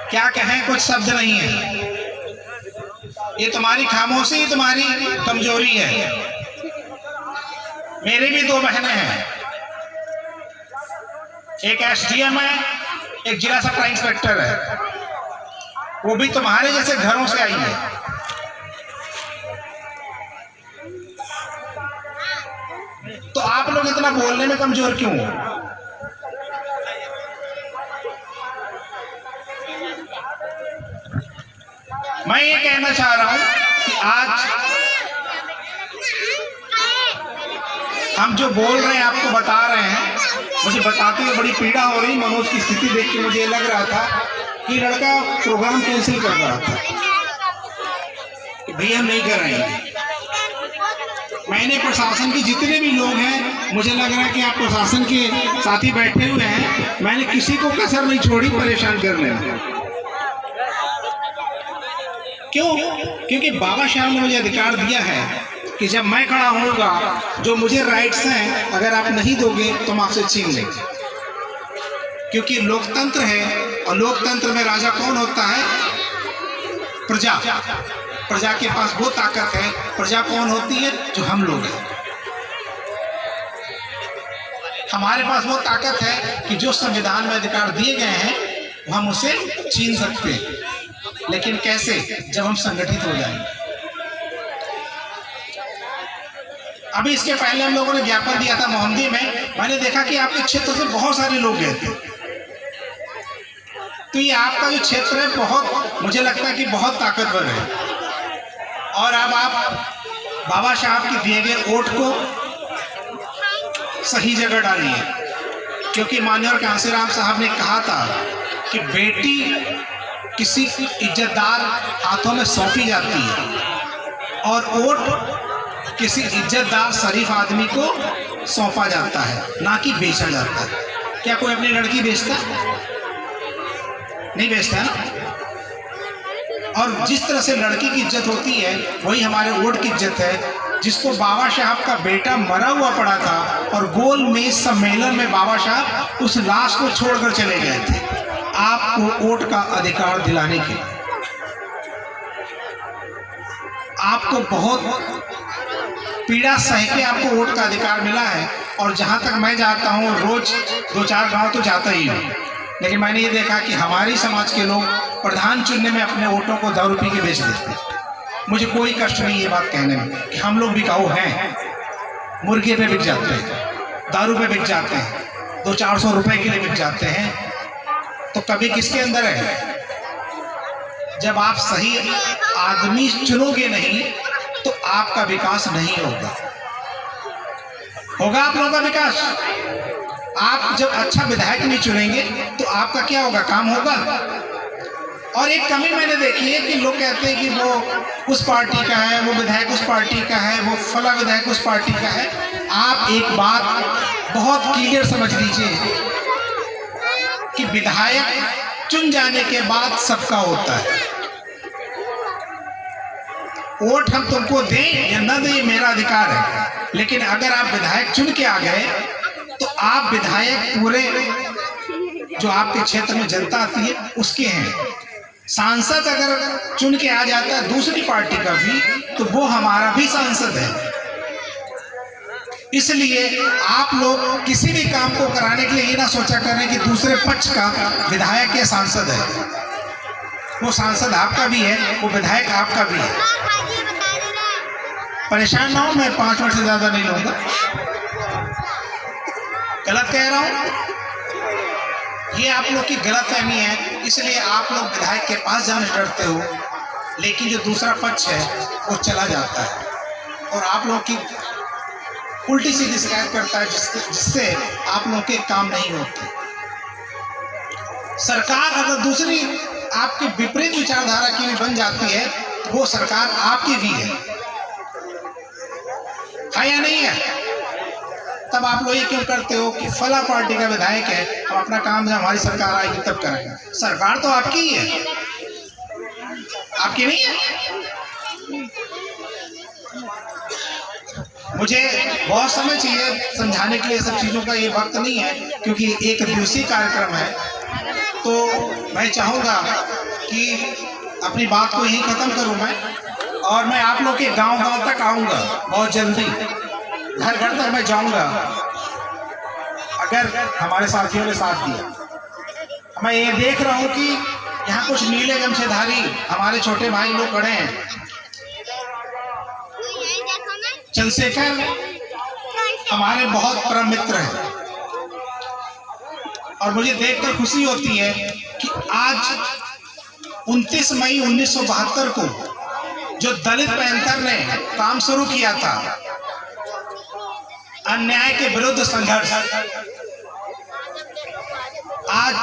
क्या कहें, कुछ शब्द नहीं है। ये तुम्हारी खामोशी तुम्हारी कमजोरी है। मेरी भी दो बहनें हैं, एक एसडीएम है, एक जिला सप्लाई इंस्पेक्टर है। वो भी तुम्हारे जैसे घरों से आई है। तो आप लोग इतना बोलने में कमजोर क्यों हो? मैं ये कहना चाह रहा हूं कि आज हम जो बोल रहे हैं, आपको बता रहे हैं, मुझे बताते हुए बड़ी पीड़ा हो रही। मनोज की स्थिति देख के मुझे लग रहा था कि लड़का प्रोग्राम कैंसिल कर रहा था कि भैया हम नहीं कर रहे हैं। मैंने प्रशासन के जितने भी लोग हैं, मुझे लग रहा है कि आप प्रशासन के साथी बैठे हुए हैं, मैंने किसी को कसर नहीं छोड़ी परेशान करने में। क्यों? क्योंकि बाबा साहब ने मुझे अधिकार दिया है कि जब मैं खड़ा होऊंगा, जो मुझे राइट्स हैं, अगर आप नहीं दोगे तो हम आपसे छीन लेंगे। क्योंकि लोकतंत्र है, और लोकतंत्र में राजा कौन होता है? प्रजा। प्रजा के पास वो ताकत है। प्रजा कौन होती है? जो हम लोग हैं। हमारे पास वो ताकत है कि जो संविधान में अधिकार दिए गए हैं हम उसे छीन सकते हैं। लेकिन कैसे? जब हम संगठित हो जाएंगे। अभी इसके पहले हम लोगों ने ज्ञापन दिया था मोहम्मदी में। मैंने देखा कि आपके क्षेत्र से बहुत सारे लोग गए थे। तो ये आपका जो क्षेत्र है, बहुत, मुझे लगता है कि बहुत ताकतवर है। और अब आप बाबा साहब के दिए गए वोट को सही जगह डालिए। क्योंकि माननीय कांसीराम साहब ने कहा था कि बेटी किसी इज्जतदार हाथों में सौंपी जाती है और वोट किसी इज्जतदार शरीफ आदमी को सौंपा जाता है, ना कि बेचा जाता है। क्या कोई अपनी लड़की बेचता? नहीं बेचता ना। और जिस तरह से लड़की की इज्जत होती है, वही हमारे वोट की इज्जत है। जिसको बाबा साहब का बेटा मरा हुआ पड़ा था और गोल मेज सम्मेलन में बाबा साहब उस लाश को छोड़कर चले गए थे आपको वोट का अधिकार दिलाने के लिए। आपको बहुत पीड़ा सह के आपको वोट का अधिकार मिला है। और जहां तक मैं जाता हूं, रोज 2-4 गांव तो जाता ही हूं, लेकिन मैंने ये देखा कि हमारी समाज के लोग प्रधान चुनने में अपने वोटों को 10 रुपये के बेच देते हैं। मुझे कोई कष्ट नहीं ये बात कहने में कि हम लोग बिकाऊ हैं। मुर्गे पे बिक जाते हैं, दारू पे बिक जाते हैं, 200-400 रुपए के लिए बिक जाते हैं। तो कभी किसके अंदर है? जब आप सही आदमी चुनोगे नहीं तो आपका विकास नहीं होगा। होगा आप लोगों का विकास? आप जब अच्छा विधायक नहीं चुनेंगे तो आपका क्या होगा? काम होगा। और एक कमी मैंने देखी है कि लोग कहते हैं कि वो उस पार्टी का है, वो विधायक उस पार्टी का है, वो फला विधायक उस पार्टी का है। आप एक बात बहुत क्लियर समझ लीजिए कि विधायक चुन जाने के बाद सबका होता है। वोट हम तुमको दें या न दें, मेरा अधिकार है। लेकिन अगर आप विधायक चुन के आ गए तो आप विधायक पूरे जो आपके क्षेत्र में जनता आती है उसके हैं। सांसद अगर चुन के आ जाता है दूसरी पार्टी का भी, तो वो हमारा भी सांसद है। इसलिए आप लोग किसी भी काम को कराने के लिए ये ना सोचा करें कि दूसरे पक्ष का विधायक या सांसद है। वो सांसद आपका भी है, वो विधायक आपका भी है। परेशान ना हो, मैं 5 मिनट से ज्यादा नहीं लूंगा। गलत कह रहा हूं? ये आप लोग की गलतफहमी है, इसलिए आप लोग विधायक के पास जाने डरते हो। लेकिन जो दूसरा पक्ष है वो चला जाता है और आप लोग की उल्टी सीधी शिकायत करता है, जिससे आप लोग के काम नहीं होते। सरकार अगर दूसरी आपकी विपरीत विचारधारा की भी बन जाती है तो वो सरकार आपकी भी है या नहीं है? तब आप लोग ये क्यों करते हो कि फला पार्टी का विधायक है, हम अपना काम जब हमारी सरकार आएगी तब करेंगे। सरकार तो आपकी ही है, आपकी नहीं है। मुझे बहुत समय चाहिए समझाने के लिए सब चीज़ों का, ये वक्त नहीं है क्योंकि एक दिवसीय कार्यक्रम है। तो मैं चाहूँगा कि अपनी बात को यहीं ख़त्म करूँ मैं, और मैं आप लोग के गांव-गांव तक आऊँगा बहुत जल्दी, घर घर तक मैं जाऊँगा अगर हमारे साथियों ने साथ दिया। मैं ये देख रहा हूँ कि यहाँ कुछ नीले गमछेधारी हमारे छोटे भाई लोग खड़े हैं। चंद्रशेखर हमारे बहुत परम मित्र हैं और मुझे देखकर खुशी होती है कि आज 29 मई 1972 को जो दलित पैंथर ने काम शुरू किया था, अन्याय के विरुद्ध संघर्ष, आज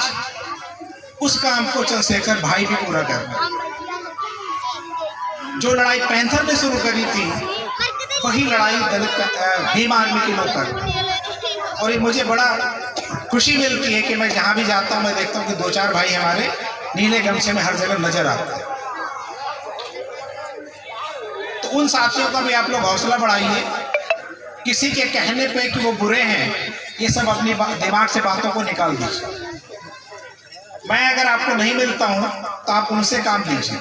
उस काम को चंद्रशेखर भाई भी पूरा कर रहे हैं। जो लड़ाई पैंथर ने शुरू करी थी वही लड़ाई दलित भीम आर्मी के लोग कर रहे हैं। और ये मुझे बड़ा खुशी मिलती है कि मैं जहाँ भी जाता हूँ मैं देखता हूँ कि 2-4 भाई हमारे नीले गमछे में हर जगह नजर आते हैं। तो उन साथियों का भी आप लोग हौसला बढ़ाइए। किसी के कहने पे कि वो बुरे हैं, ये सब अपनी दिमाग से बातों को निकाल दीजिए। मैं अगर आपको नहीं मिलता हूँ तो आप उनसे काम लीजिए,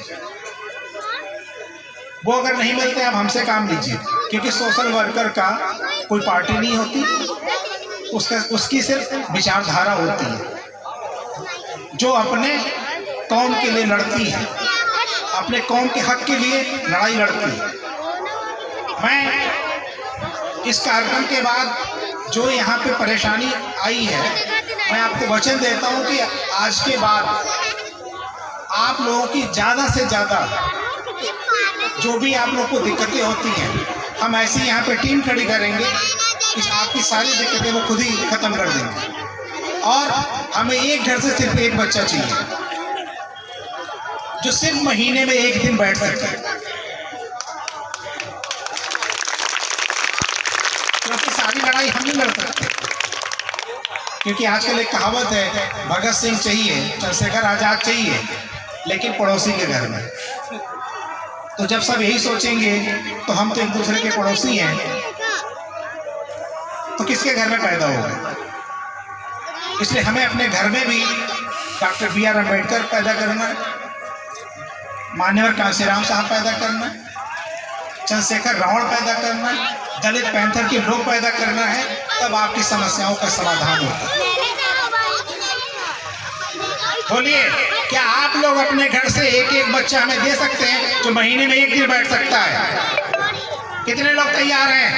वो अगर नहीं मिलते आप हमसे काम लीजिए, क्योंकि सोशल वर्कर का कोई पार्टी नहीं होती, उसकी सिर्फ विचारधारा होती है जो अपने कौम के लिए लड़ती है, अपने कौम के हक के लिए लड़ाई लड़ती है। मैं इस कार्यक्रम के बाद जो यहाँ पे परेशानी आई है, मैं आपको वचन देता हूँ कि आज के बाद आप लोगों की ज़्यादा से ज़्यादा जो भी आप लोग को दिक्कतें होती हैं, हम ऐसी यहाँ पे टीम खड़ी करेंगे कि आपकी सारी दिक्कतें वो खुद ही ख़त्म कर देंगे। और हमें एक घर से सिर्फ एक बच्चा चाहिए जो सिर्फ महीने में एक दिन बैठ सकता है, क्योंकि सारी लड़ाई हम नहीं लड़ सकते। क्योंकि आजकल एक कहावत है, भगत सिंह चाहिए, चंद्रशेखर आजाद चाहिए, लेकिन पड़ोसी के घर में। तो जब सब यही सोचेंगे तो हम तो एक दूसरे के पड़ोसी हैं, तो किसके घर में पैदा होगा? इसलिए हमें अपने घर में भी डॉक्टर B.R. अम्बेडकर पैदा करना है, मान्यवर कांशीराम साहब पैदा करना है, चंद्रशेखर रावण पैदा करना है, दलित पैंथर के लोग पैदा करना है, तब आपकी समस्याओं का समाधान होगा। बोलिए, क्या आप लोग अपने घर से एक एक बच्चा हमें दे सकते हैं जो महीने में एक दिन बैठ सकता है? कितने लोग तैयार हैं?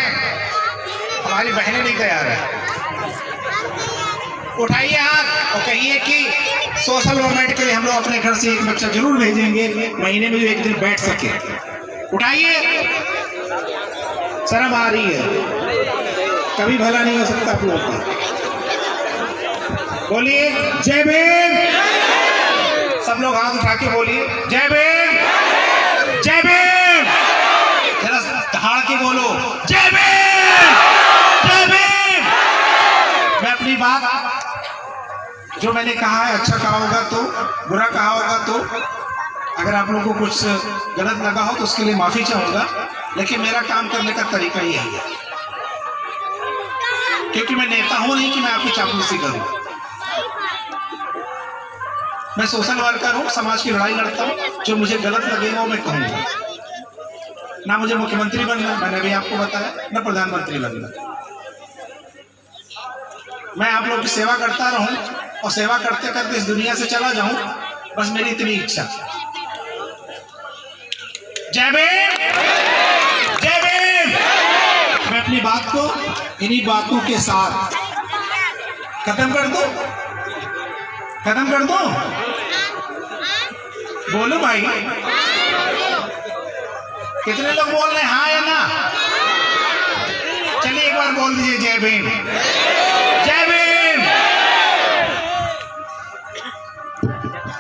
हमारी बहनें नहीं तैयार है। उठाइए हाथ और कहिए कि सोशल मूवमेंट के लिए हम लोग अपने घर से एक बच्चा जरूर भेजेंगे महीने में जो एक दिन बैठ सके। उठाइए, शर्म आ रही है, कभी भला नहीं हो सकता आप लोगों का। बोलिए जय भीम, सब लोग हाथ उठा के बोलिए जय भीम, जय भीम, जरा धाड़ के बोलो जय भीम, जय भीम। मैं अपनी बात जो मैंने कहा है, अच्छा कहा होगा तो, बुरा कहा होगा तो, अगर आप लोगों को कुछ गलत लगा हो तो उसके लिए माफी चाहूंगा, लेकिन मेरा काम करने का तरीका यही है, क्योंकि मैं नेता हूं नहीं कि मैं आपकी चापलूसी करूं। मैं सोशल वर्कर हूं, समाज की लड़ाई लड़ता हूं, जो मुझे गलत लगेगा वो मैं कहूंगा। ना मुझे मुख्यमंत्री बनना, मैंने भी आपको बताया, ना प्रधानमंत्री बनना। मैं आप लोगों की सेवा करता रहूं और सेवा करते करते इस दुनिया से चला जाऊं, बस मेरी इतनी इच्छा। जय भीम, जय भीम। मैं अपनी बात को इन्हीं बातों के साथ खत्म कर दूं, खत्म कर दूं? बोलो भाई, कितने लोग बोल रहे हैं हाँ या ना? चलिए एक बार बोल दीजिए जय भीम।